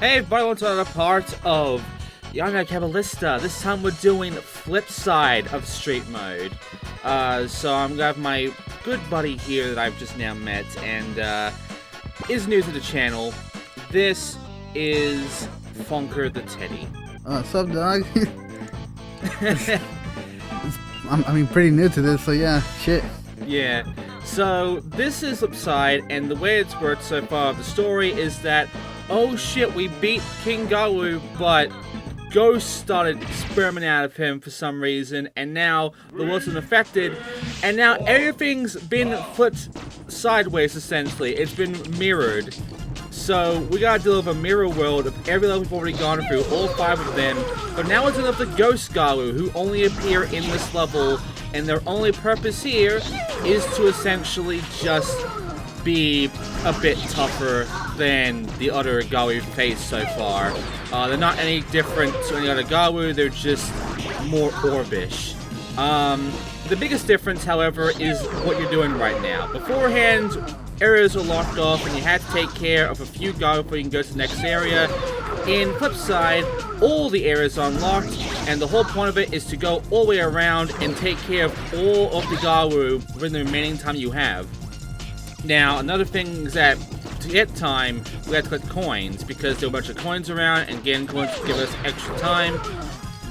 Hey everybody, welcome to another part of Yanga Cabalista. This time we're doing flip side of street mode. So I'm gonna have my good buddy here that I've just now met and is new to the channel. This is Funker the Teddy. What's up, dog? I'm pretty new to this, so yeah, shit. Yeah, so this is flip side, and the way it's worked so far, the story is that oh shit, we beat King Gawu, but ghosts started experimenting out of him for some reason, and now the world's been affected, and now everything's been flipped sideways, essentially. It's been mirrored. So we gotta deal with a mirror world of every level we've already gone through, all 5 of them, but now it's enough the Ghost Gawu, who only appear in this level, and their only purpose here is to essentially just be a bit tougher than the other Gawu we've faced so far. They're not any different to any other Gawu, they're just more orbish. The biggest difference, however, is what you're doing right now. Beforehand, areas were locked off and you had to take care of a few Gawu before you can go to the next area. In Flipside, all the areas are unlocked, and the whole point of it is to go all the way around and take care of all of the Gawu within the remaining time you have. Now, another thing is that to get time, we had to collect coins, because there were a bunch of coins around, and getting coins give us extra time.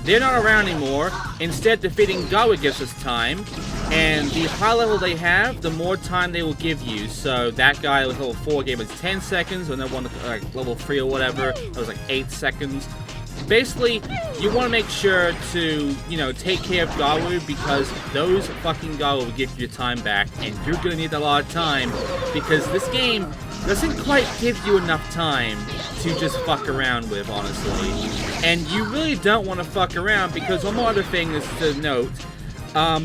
They're not around anymore. Instead, defeating Gawu gives us time, and the higher level they have, the more time they will give you. So that guy with level 4 gave us 10 seconds, and then one like level 3 or whatever, that was like 8 seconds. Basically, you want to make sure to, take care of Gawu, because those fucking Gawu will give you your time back, and you're going to need a lot of time, because this game doesn't quite give you enough time to just fuck around with, honestly. And you really don't want to fuck around, because one more other thing is to note,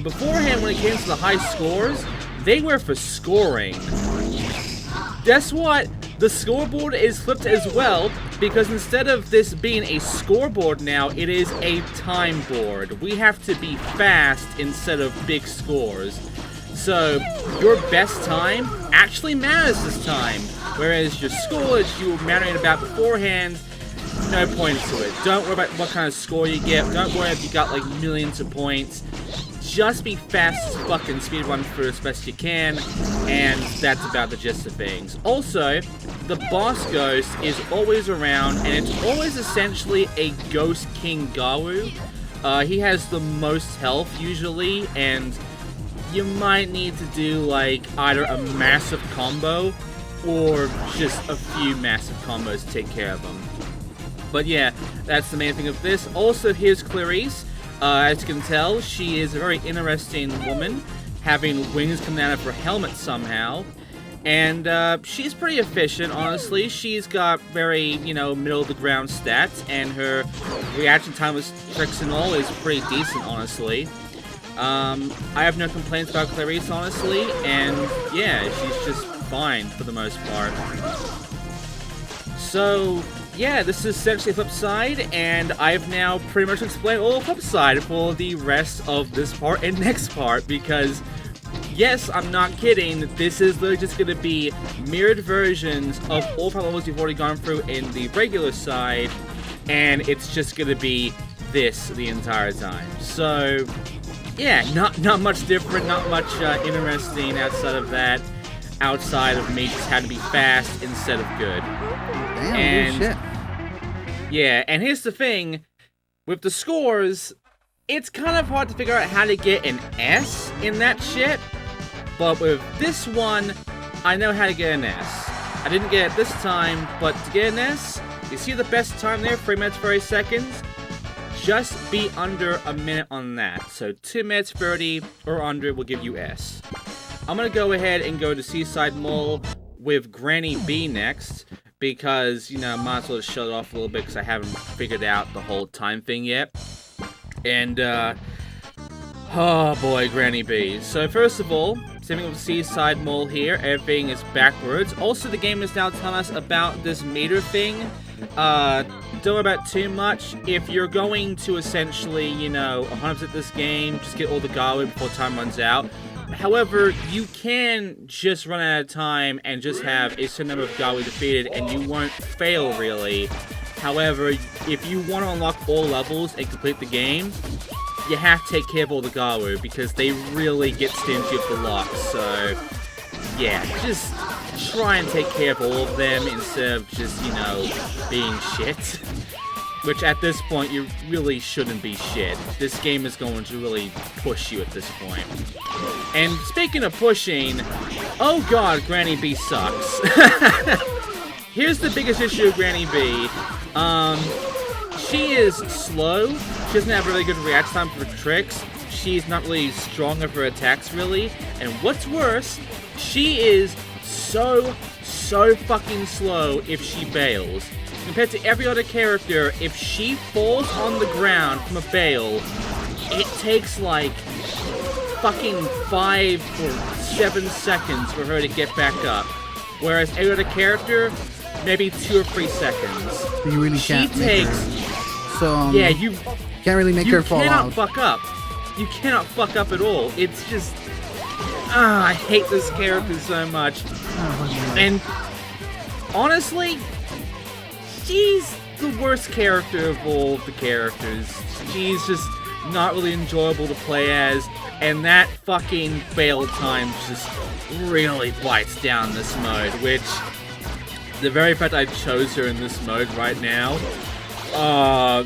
beforehand when it came to the high scores, they were for scoring. Guess what? The scoreboard is flipped as well, because instead of this being a scoreboard now, it is a time board. We have to be fast instead of big scores. So, your best time actually matters this time, whereas your score, as you were mattering about beforehand, no points to it. Don't worry about what kind of score you get. Don't worry if you got like millions of points. Just be fast as fuck and speedrun through as best you can, and that's about the gist of things. Also, the boss ghost is always around, and it's always essentially a Ghost King Gawu. He has the most health usually, and you might need to do like either a massive combo or just a few massive combos to take care of him. But yeah, that's the main thing of this. Also, here's Clarice. As you can tell, she is a very interesting woman, having wings coming out of her helmet somehow. And she's pretty efficient, honestly. She's got very, middle-of-the-ground stats, and her reaction time with tricks and all is pretty decent, honestly. I have no complaints about Clarice, honestly, and yeah, she's just fine for the most part. So yeah, this is essentially flip side, and I've now pretty much explained all flip side for the rest of this part and next part, because yes, I'm not kidding, this is literally just going to be mirrored versions of all 5 levels you've already gone through in the regular side, and it's just going to be this the entire time. So yeah, not much different, not much interesting outside of that, outside of me just having to be fast instead of good. Damn, and shit. Yeah, and here's the thing, with the scores, it's kind of hard to figure out how to get an S in that shit, but with this one, I know how to get an S. I didn't get it this time, but to get an S, you see the best time there, 3 minutes 30 seconds? Just be under a minute on that, so 2 minutes 30 or under will give you S. I'm gonna go ahead and go to Seaside Mall with Granny B next, because, might as well just shut it off a little bit, because I haven't figured out the whole time thing yet. And, oh boy, Granny B. So first of all, same thing with Seaside Mall here, everything is backwards. Also, the game is now telling us about this meter thing. Don't worry about too much. If you're going to essentially, 100% this game, just get all the Gawu before time runs out. However, you can just run out of time and just have a certain number of Gawu defeated, and you won't fail, really. However, if you want to unlock all levels and complete the game, you have to take care of all the Gawu, because they really get stingy with the locks. So, yeah, just try and take care of all of them instead of just, you know, being shit. Which, at this point, you really shouldn't be shit. This game is going to really push you at this point. And speaking of pushing, oh god, Granny B sucks. Here's the biggest issue of Granny B. She is slow. She doesn't have really good reaction time for tricks. She's not really strong of her attacks, really. And what's worse, she is so fucking slow if she bails. Compared to every other character, if she falls on the ground from a bail, it takes like fucking 5 or 7 seconds for her to get back up. Whereas every other character, maybe 2 or 3 seconds. You really can't. She takes. So yeah, you can't really make her fall out. You cannot fuck up. You cannot fuck up at all. It's just. I hate this character so much. And honestly, she's the worst character of all of the characters. She's just not really enjoyable to play as, and that fucking fail time just really bites down this mode, which the very fact I chose her in this mode right now,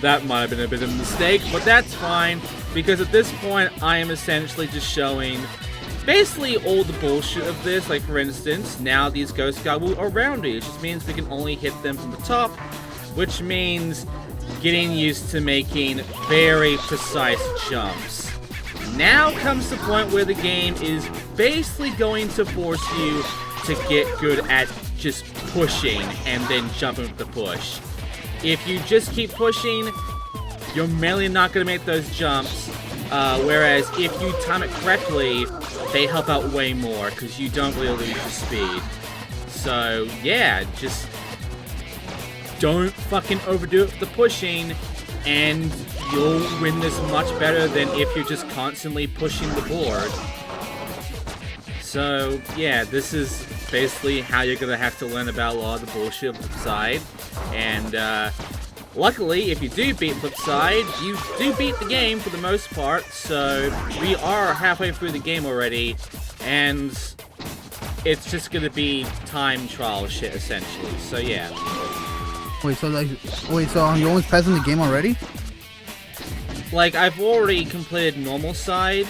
that might have been a bit of a mistake, but that's fine, because at this point I am essentially just showing basically all the bullshit of this. Like, for instance, now these Ghost Gawu are roundy, which just means we can only hit them from the top, which means getting used to making very precise jumps. Now comes the point where the game is basically going to force you to get good at just pushing and then jumping with the push. If you just keep pushing, you're mainly not going to make those jumps, whereas if you time it correctly, they help out way more, because you don't really lose your speed. So, yeah, just don't fucking overdo it with the pushing, and you'll win this much better than if you're just constantly pushing the board. So, yeah, this is basically how you're gonna have to learn about a lot of the bullshit of Flipside. And, luckily, if you do beat Flipside, you do beat the game for the most part, so we are halfway through the game already, and it's just gonna be time trial shit, essentially. So, yeah. Wait, so you're almost passing the game already? Like, I've already completed normal side.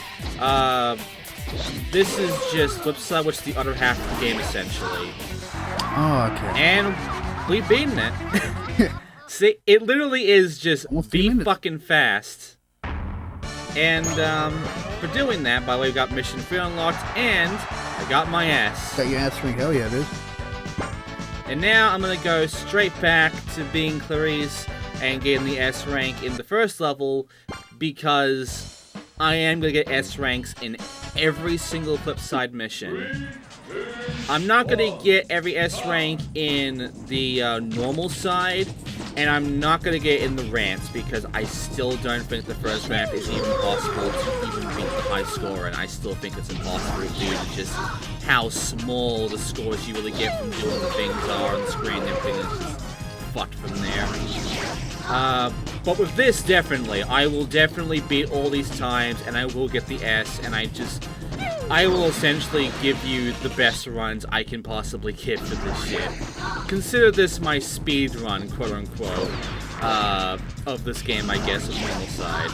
This is just Flipside, which is the other half of the game, essentially. Oh, okay. And we've beaten it. See, it literally is just be fucking fast. And, for doing that, by the way, we got Mission 3 unlocked, and I got my S. Got your ass ring, hell yeah, dude. And now I'm gonna go straight back to being Clarice and getting the S rank in the first level, because I am gonna get S ranks in every single Flipside mission. I'm not gonna get every S rank in the normal side, and I'm not gonna get it in the ramps, because I still don't think the first ramp is even possible to even beat the high score, and I still think it's impossible due to just how small the scores you really get from doing the things are on the screen. Everything is just fucked from there. But with this, definitely, I will definitely beat all these times, and I will get the S, and I will essentially give you the best runs I can possibly get for this shit. Consider this my speed run, quote-unquote, of this game, I guess, with normal side.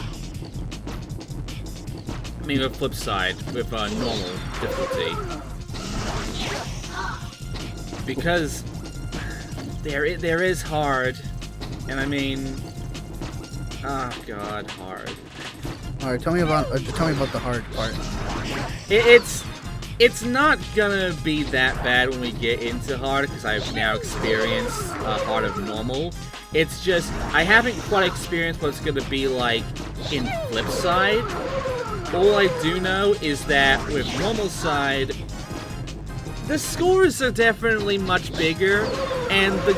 I mean, with Flipside, with normal difficulty. Because there is hard, and I mean, oh god, hard. All right, tell me about the hard part. It's not gonna be that bad when we get into hard, because I've now experienced hard of normal. It's just I haven't quite experienced what it's gonna be like in Flipside. All I do know is that with normal side, the scores are definitely much bigger, and the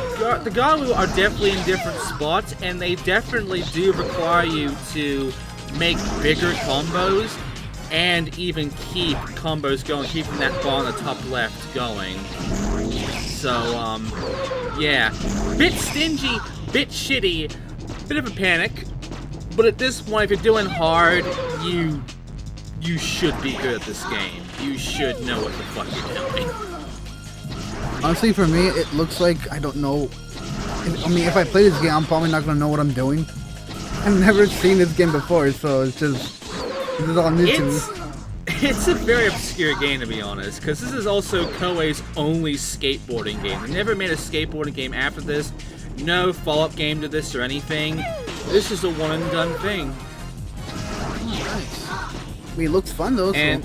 Gawu are definitely in different spots, and they definitely do require you to make bigger combos. and even keep combos going, keeping that bar on the top left going. So, yeah. Bit stingy, bit shitty, bit of a panic. But at this point, if you're doing hard, you should be good at this game. You should know what the fuck you're doing. Honestly, for me, it looks like I don't know. I mean, if I play this game, I'm probably not gonna know what I'm doing. I've never seen this game before, so this is all new to me. It's a very obscure game, to be honest, because this is also Koei's only skateboarding game. They never made a skateboarding game after this. No follow-up game to this or anything. This is a one-and-done thing. Nice. I mean, it looks fun though. And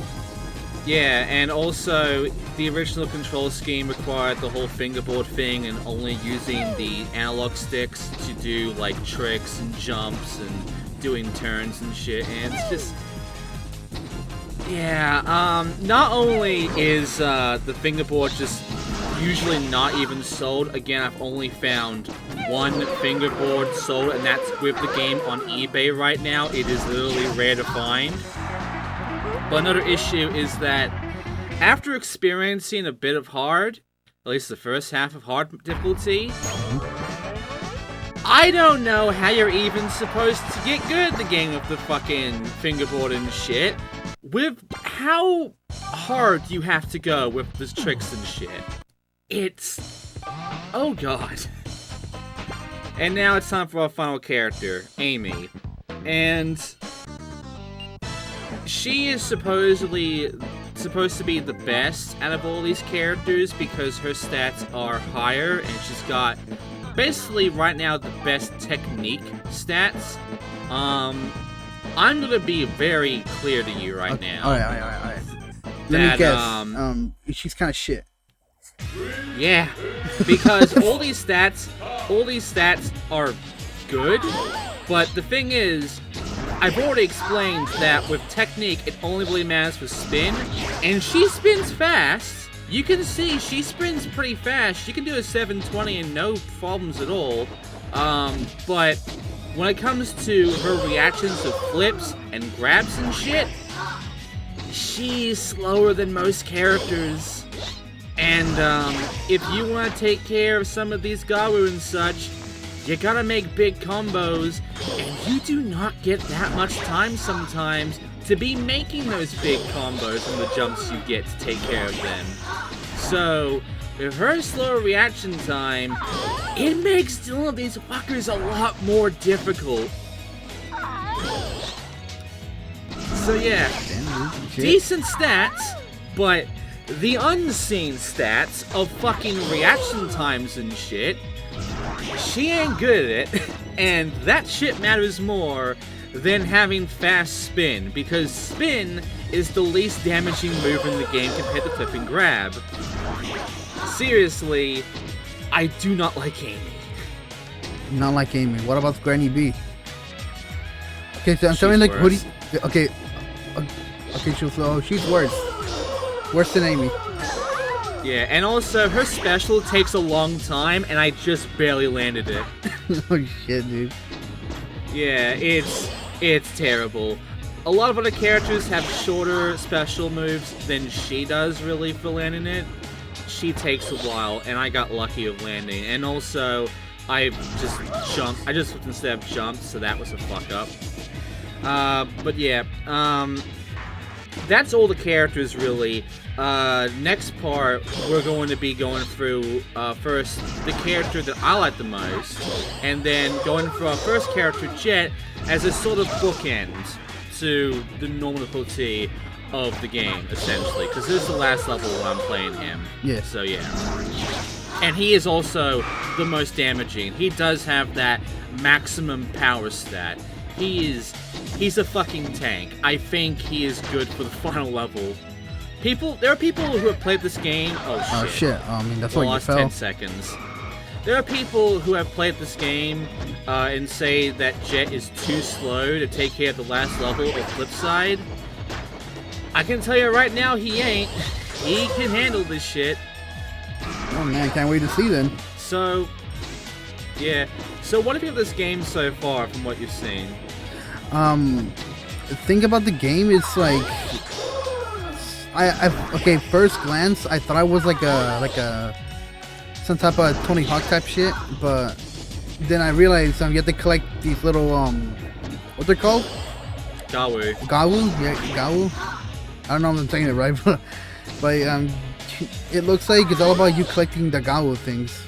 yeah, and also the original control scheme required the whole fingerboard thing and only using the analog sticks to do like tricks and jumps and doing turns and shit. And it's just, yeah. Not only is the fingerboard just usually not even sold. Again, I've only found one fingerboard sold, and that's with the game on eBay right now. It is literally rare to find. But another issue is that after experiencing a bit of hard, at least the first half of hard difficulty, I don't know how you're even supposed to get good at the game with the fucking fingerboard and shit. With how hard you have to go with the tricks and shit. It's... oh god. And now it's time for our final character, Amy. And she is supposed to be the best out of all these characters because her stats are higher and she's got basically right now the best technique stats. I'm gonna be very clear to you right now. Alright. Let me guess. She's kind of shit. Yeah, because all these stats are good, but the thing is, I've already explained that with technique, it only really matters for spin, and she spins fast. You can see she spins pretty fast. She can do a 720 and no problems at all. But when it comes to her reactions to flips and grabs and shit, she's slower than most characters. And if you want to take care of some of these Gawu and such, you gotta make big combos, and you do not get that much time sometimes to be making those big combos and the jumps you get to take care of them. So, with her slower reaction time, it makes dealing with these fuckers a lot more difficult. So yeah, decent stats, but the unseen stats of fucking reaction times and shit, she ain't good at it, and that shit matters more than having fast spin, because spin is the least damaging move in the game compared to flip and grab. Seriously, I do not like Amy. Not like Amy. What about Granny B? Okay, so I'm telling like, who do you, okay, so she's worse. Worse than Amy. Yeah, and also her special takes a long time, and I just barely landed it. Oh shit, dude. Yeah, it's terrible. A lot of other characters have shorter special moves than she does, really, for landing it. She takes a while, and I got lucky of landing. And also, I just jumped. I just flipped instead of jumped, so that was a fuck up. But yeah, that's all the characters, really. Next part, we're going to be going through, first, the character that I like the most, and then going for our first character, Jet, as a sort of bookend to the normal difficulty of the game, essentially, because this is the last level where I'm playing him. Yeah. So, yeah. And he is also the most damaging. He does have that maximum power stat. He's a fucking tank. I think he is good for the final level. There are people who have played this game. Oh shit. I mean, that's why you fell. 10 seconds. There are people who have played this game and say that Jet is too slow to take care of the last level of Flipside. I can tell you right now, he ain't. He can handle this shit. Oh man, can't wait to see then. So, yeah. So what do you think of this game so far from what you've seen? thing about the game is like, okay, first glance, I thought I was like a some type of Tony Hawk type shit, but then I realized you have to collect these little what they're called? Gawu. Gawu? Yeah, Gawu. I don't know if I'm saying it right, but it looks like it's all about you collecting the Gawu things.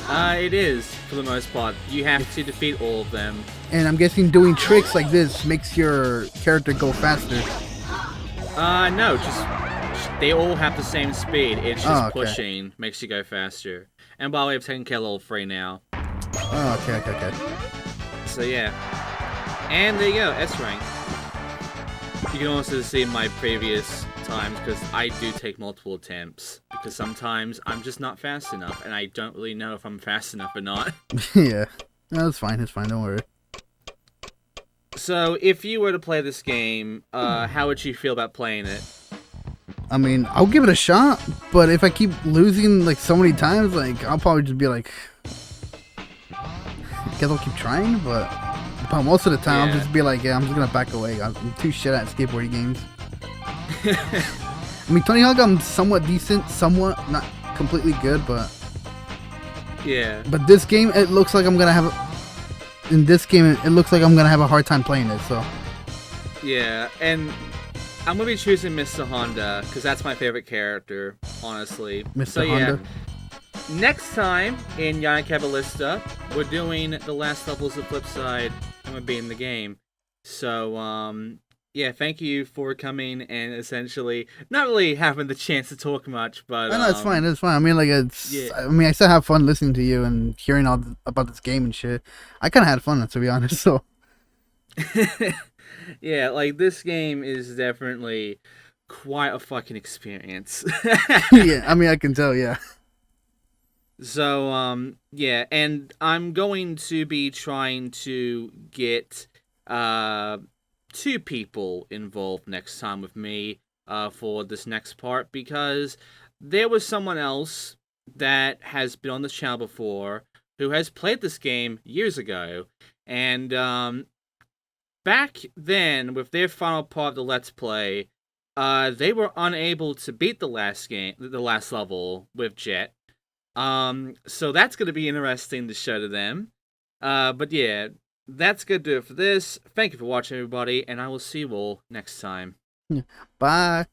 It is, for the most part. You have to defeat all of them. And I'm guessing doing tricks like this makes your character go faster. No, just they all have the same speed. It's just pushing makes you go faster. And by the way, I've taken care of level 3 now. Oh, okay. So yeah. And there you go, S rank. You can also see my previous times, because I do take multiple attempts. Because sometimes I'm just not fast enough, and I don't really know if I'm fast enough or not. Yeah. No, it's fine, don't worry. So, if you were to play this game, how would you feel about playing it? I mean, I'll give it a shot, but if I keep losing like so many times, like I'll probably just be like, I guess I'll keep trying, but most of the time I'll just be like, yeah, I'm just gonna back away. I'm too shit at skateboarding games. I mean, Tony Hawk, I'm somewhat decent, somewhat not completely good, but yeah. But this game, it looks like I'm gonna have. In this game, it looks like I'm gonna have a hard time playing it. So. Yeah, and I'm gonna be choosing Mr. Honda because that's my favorite character, honestly. Mr. Honda. Next time in Yannick Cabalista, we're doing the last levels of Flipside, and we're beating the game. So, yeah, thank you for coming and essentially not really having the chance to talk much, but no, it's fine. It's fine. I mean, like I mean, I still have fun listening to you and hearing all about this game and shit. I kind of had fun, to be honest. So. Yeah, like this game is definitely quite a fucking experience. Yeah, I mean, I can tell. Yeah. So, yeah, and I'm going to be trying to get 2 people involved next time with me for this next part, because there was someone else that has been on this channel before who has played this game years ago, and back then with their final part of the Let's Play, they were unable to beat the last level with Jet. So that's going to be interesting to show to them. But yeah, that's going to do it for this. Thank you for watching, everybody, and I will see you all next time. Bye.